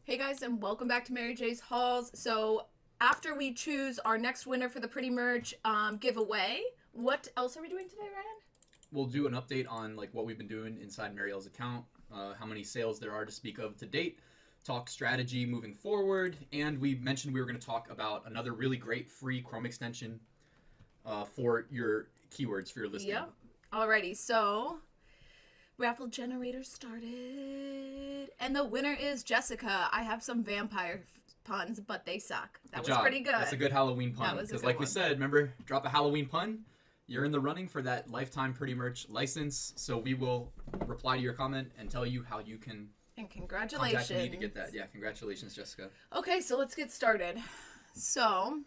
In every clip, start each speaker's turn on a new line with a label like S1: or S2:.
S1: Hey guys, and welcome back to Mary J's Hauls. So after we choose our next winner for the Pretty Merch giveaway, what else are we doing today, Ryan?
S2: We'll do an update on what we've been doing inside Marielle's account, how many sales there are to speak of to date, talk strategy moving forward, and we mentioned we were going to talk about another really great free Chrome extension for your keywords for your listing.
S1: Yep. Alrighty, so raffle generator started, and the winner is Jessica. I have some vampire puns, but they suck. That was pretty good.
S2: That's a good Halloween pun. Because like we said, remember, drop a Halloween pun, you're in the running for that lifetime Pretty Merch license. So we will reply to your comment and tell you how you can
S1: congratulations
S2: contact me to get that. Yeah, congratulations, Jessica.
S1: Okay, so let's get started. So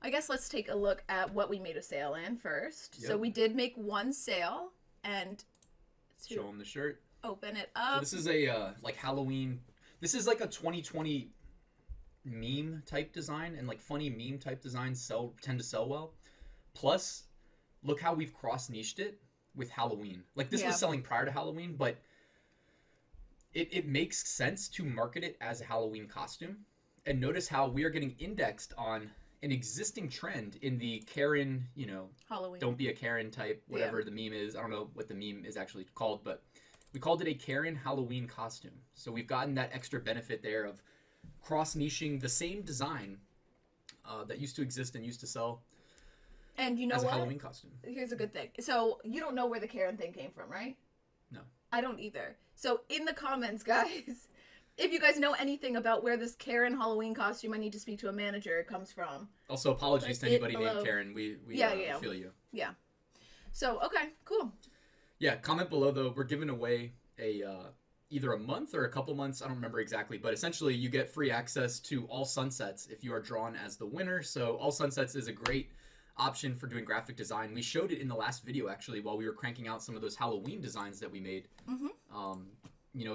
S1: I guess let's take a look at what we made a sale in first. Yep. So we did make one sale, and
S2: show them the shirt.
S1: Open it up.
S2: So this is a Halloween. This is like a 2020 meme type design, and funny meme type designs tend to sell well. Plus, look how we've cross niched it with Halloween. This was selling prior to Halloween, but it makes sense to market it as a Halloween costume. And notice how we are getting indexed on an existing trend in the Karen,
S1: Halloween.
S2: Don't be a Karen type, whatever the meme is. I don't know what the meme is actually called, but we called it a Karen Halloween costume. So we've gotten that extra benefit there of cross-niching the same design that used to exist and used to sell
S1: and you know
S2: as a
S1: what?
S2: Halloween costume.
S1: Here's a good thing. So you don't know where the Karen thing came from, right?
S2: No.
S1: I don't either. So in the comments, guys, if you guys know anything about where this Karen Halloween costume I need to speak to a manager comes from.
S2: Also, apologies to anybody named Karen. We feel you.
S1: Yeah. So, okay, cool.
S2: Yeah, comment below, though. We're giving away either a month or a couple months. I don't remember exactly. But essentially, you get free access to All Sunsets if you are drawn as the winner. So All Sunsets is a great option for doing graphic design. We showed it in the last video, actually, while we were cranking out some of those Halloween designs that we made. Mm-hmm.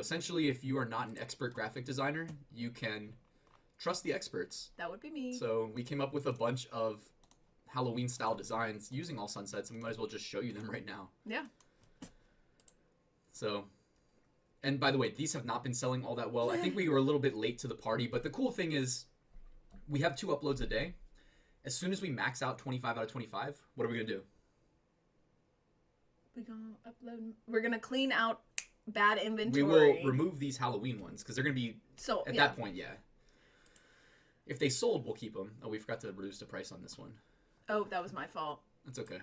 S2: Essentially, if you are not an expert graphic designer, you can trust the experts.
S1: That would be me.
S2: So we came up with a bunch of Halloween-style designs using All Sunsets, and we might as well just show you them right now.
S1: Yeah.
S2: So, and by the way, these have not been selling all that well. I think we were a little bit late to the party, but the cool thing is we have 2 uploads a day. As soon as we max out 25 out of 25, what are we going to do?
S1: We're going to clean out bad inventory.
S2: We will remove these Halloween ones because they're going to be at that point, If they sold, we'll keep them. Oh, we forgot to reduce the price on this one.
S1: Oh, that was my fault.
S2: That's okay.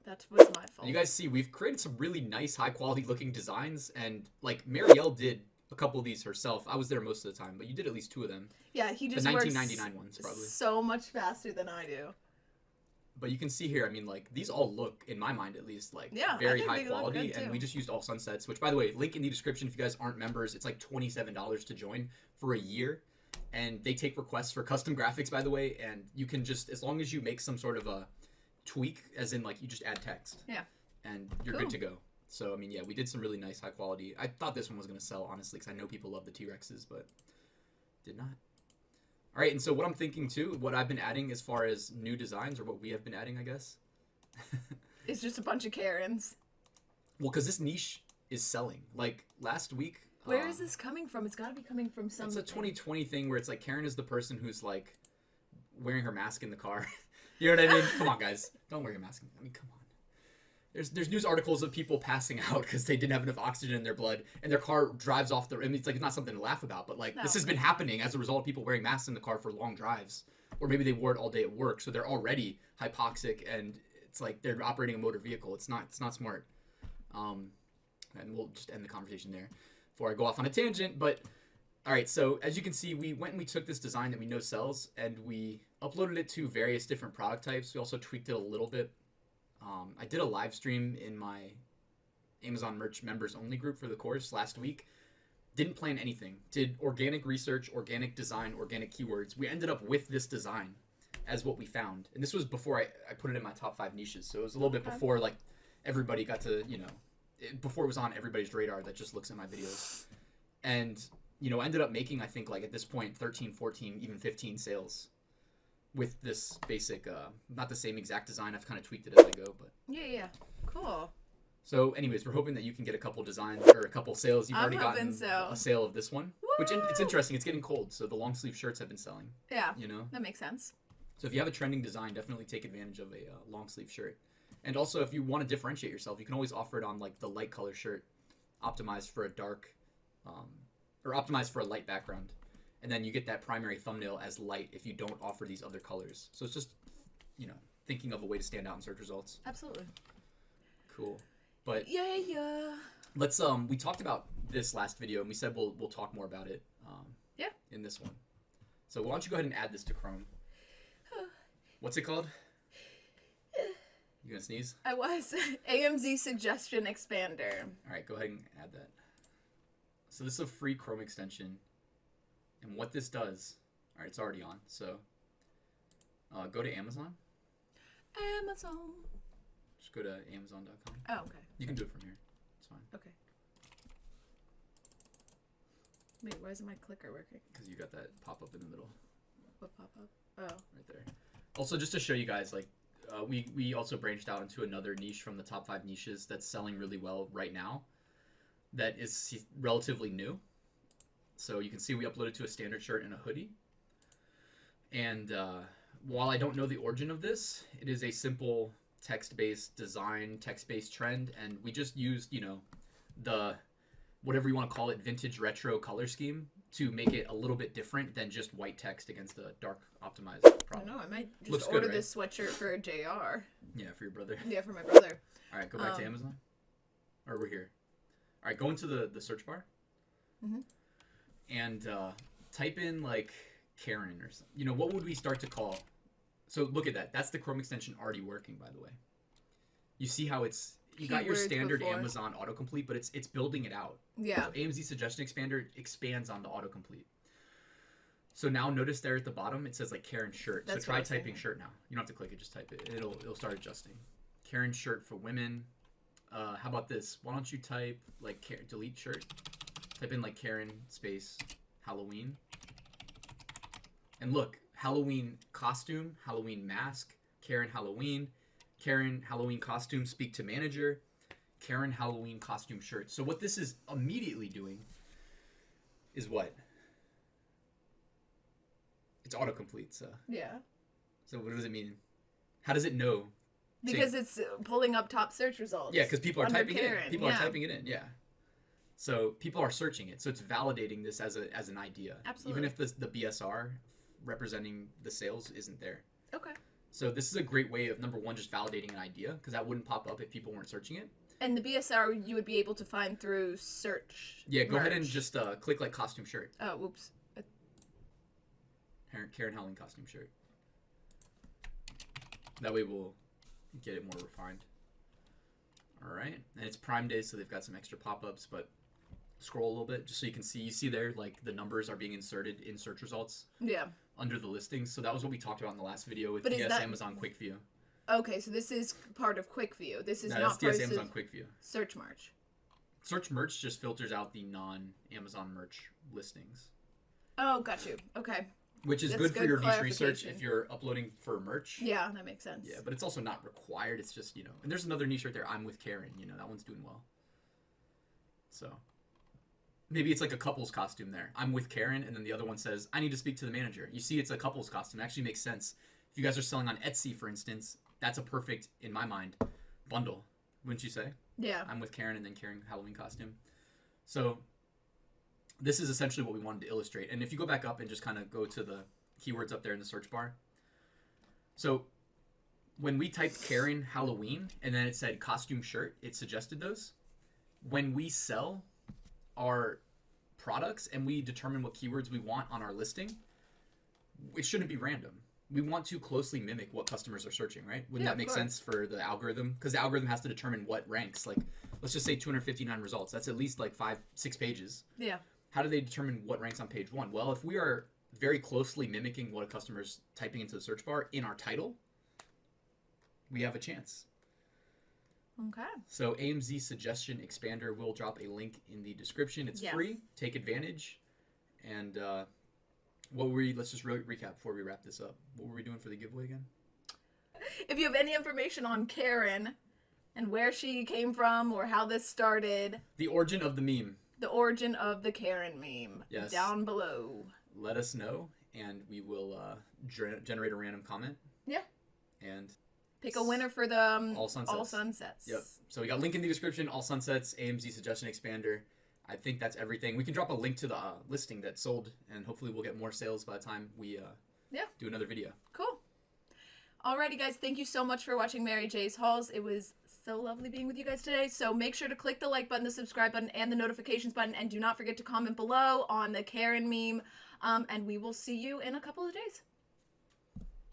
S1: That was my fault.
S2: You guys see, we've created some really nice, high-quality looking designs, and Marielle did a couple of these herself. I was there most of the time, but you did at least 2 of them.
S1: Yeah, he just
S2: the
S1: works
S2: 1999 ones, probably.
S1: So much faster than I do.
S2: But you can see here, these all look, in my mind at least, very high quality. And we just used All Sunsets, which, by the way, link in the description if you guys aren't members. It's like $27 to join for a year. And they take requests for custom graphics, by the way. And you can just, as long as you make some sort of a tweak, as in, you just add text.
S1: Yeah.
S2: And you're good to go. So, we did some really nice, high quality. I thought this one was going to sell, honestly, because I know people love the T-Rexes, but did not. All right, and so what I'm thinking, too, what I've been adding as far as new designs, or what we have been adding, I guess.
S1: It's just a bunch of Karens.
S2: Well, because this niche is selling. Last week...
S1: Where is this coming from? It's got to be coming from something.
S2: It's a 2020 thing where it's Karen is the person who's, wearing her mask in the car. You know what I mean? Come on, guys. Don't wear your mask. Come on. There's news articles of people passing out because they didn't have enough oxygen in their blood, and their car drives off the... it's not something to laugh about, but this has been happening as a result of people wearing masks in the car for long drives, or maybe they wore it all day at work, so they're already hypoxic, and it's they're operating a motor vehicle. It's not smart. And we'll just end the conversation there before I go off on a tangent. But all right, so as you can see, we went and we took this design that we know sells, and we uploaded it to various different product types. We also tweaked it a little bit. I did a live stream in my Amazon merch members only group for the course last week. Didn't plan anything. Did organic research, organic design, organic keywords. We ended up with this design as what we found. And this was before I put it in my top 5 niches. So it was a little bit before everybody got to, before it was on everybody's radar that just looks at my videos. And, ended up making, I think, at this point, 13, 14, even 15 sales with this basic, not the same exact design. I've kind of tweaked it as I go, but
S1: yeah, cool.
S2: So, anyways, we're hoping that you can get a couple designs or a couple sales. You've
S1: I'm
S2: already gotten
S1: so.
S2: a sale of this one,
S1: Woo!
S2: which it's interesting. It's getting cold, so the long sleeve shirts have been selling.
S1: Yeah.
S2: You know,
S1: that makes sense.
S2: So if you have a trending design, definitely take advantage of a long sleeve shirt. And also, if you want to differentiate yourself, you can always offer it on like the light color shirt, optimized for a dark, or optimized for a light background, and then you get that primary thumbnail as light if you don't offer these other colors. So it's just, you know, thinking of a way to stand out in search results.
S1: Absolutely.
S2: Cool. But
S1: yeah.
S2: Let's we talked about this last video and we said we'll talk more about it. In this one. So why don't you go ahead and add this to Chrome? What's it called? You gonna sneeze?
S1: I was. AMZ suggestion expander.
S2: All right, go ahead and add that. So this is a free Chrome extension, and what this does. All right, it's already on. So go to Amazon.
S1: Amazon.
S2: Just go to Amazon.com.
S1: Oh, okay.
S2: You can do it from here. It's fine.
S1: Okay. Wait, why isn't my clicker working?
S2: Because you got that pop up in the middle.
S1: What pop up? Oh.
S2: Right there. Also, just to show you guys, like, we also branched out into another niche from the top 5 niches that's selling really well right now. That is relatively new. So you can see we uploaded to a standard shirt and a hoodie. And while I don't know the origin of this, it is a simple text-based design, text-based trend, and we just used, you know, the whatever you want to call it, vintage retro color scheme to make it a little bit different than just white text against a dark optimized
S1: I
S2: problem.
S1: don't know. I might just
S2: Looks
S1: order
S2: good, right?
S1: this sweatshirt for JR.
S2: Yeah, for your brother.
S1: Yeah, for my brother.
S2: All right, go back to Amazon. Or we're here. All right, go into the search bar.
S1: Mm-hmm.
S2: And type in, like, Karen or something. You know, what would we start to call? So look at that. That's the Chrome extension already working, by the way. You see how it's... You got your standard
S1: before.
S2: Amazon autocomplete, but it's building it out.
S1: Yeah.
S2: So AMZ suggestion expander expands on the autocomplete. So now notice there at the bottom it says like Karen shirt.
S1: That's
S2: so try typing shirt now. You don't have to click it, just type it. It'll start adjusting. Karen shirt for women. How about this? Why don't you type like delete shirt? Type in like Karen space Halloween. And look, Halloween costume, Halloween mask, Karen Halloween. Karen Halloween costume, speak to manager, Karen Halloween costume shirt. So what this is immediately doing is what? It's autocomplete. So
S1: yeah.
S2: So what does it mean? How does it know?
S1: Because it's pulling up top search results.
S2: Yeah, because people are typing
S1: Karen.
S2: it in. People are typing it in. Yeah. So people are searching it. So it's validating this as an idea.
S1: Absolutely.
S2: Even if the BSR representing the sales isn't there.
S1: Okay.
S2: So this is a great way of, number one, just validating an idea, because that wouldn't pop up if people weren't searching it.
S1: And the BSR you would be able to find through search.
S2: Yeah, go ahead and just click like costume shirt.
S1: Oh, whoops.
S2: Karen Halloween costume shirt. That way we'll get it more refined. All right, and it's Prime Day, so they've got some extra pop-ups, but scroll a little bit just so you can see. You see there, like, the numbers are being inserted in search results. Yeah. Under the listings. So that was what we talked about in the last video with DS Amazon Quick View.
S1: Okay, so this is part of Quick View. This is not
S2: part of DS Amazon Quick View.
S1: Search Merch.
S2: Search Merch just filters out the non-Amazon merch listings.
S1: Oh, got you. Okay.
S2: Which is good for your niche research if you're uploading for merch.
S1: Yeah, that makes sense.
S2: Yeah, but it's also not required. It's just, you know, and there's another niche right there. I'm with Karen. You know, that one's doing well. So maybe it's like a couple's costume there. I'm with Karen, and then the other one says, I need to speak to the manager. You see, it's a couple's costume. It actually makes sense. If you guys are selling on Etsy, for instance, that's a perfect, in my mind, bundle. Wouldn't you say? Yeah. I'm with Karen, and then Karen Halloween costume. So this is essentially what we wanted to illustrate. And if you go back up and just kind of go to the keywords up there in the search bar. So when we typed Karen Halloween, and then it said costume shirt, it suggested those. When we sell our products and we determine what keywords we want on our listing, it shouldn't be random. We want to closely mimic what customers are searching, right? Wouldn't that make sense for the algorithm? Because the algorithm has to determine what ranks. Like, let's just say 259 results. That's at least like 5-6 pages. Yeah. How do they determine what ranks on page 1? Well, if we are very closely mimicking what a customer's typing into the search bar in our title, we have a chance. Okay. So AMZ Suggestion Expander, will drop a link in the description. It's free. Take advantage. And let's just recap before we wrap this up. What were we doing for the giveaway again?
S1: If you have any information on Karen, and where she came from or how this started.
S2: The origin of the meme.
S1: The origin of the Karen meme.
S2: Yes.
S1: Down below.
S2: Let us know, and we will generate a random comment.
S1: Yeah.
S2: And
S1: pick a winner for the
S2: All Sunsets.
S1: All Sunsets.
S2: Yep. So we got link in the description, All Sunsets, AMZ Suggestion Expander. I think that's everything. We can drop a link to the listing that sold, and hopefully we'll get more sales by the time we do another video.
S1: Cool. Alrighty, guys. Thank you so much for watching Mary J's Hauls. It was so lovely being with you guys today. So make sure to click the like button, the subscribe button, and the notifications button. And do not forget to comment below on the Karen meme. And we will see you in a couple of days.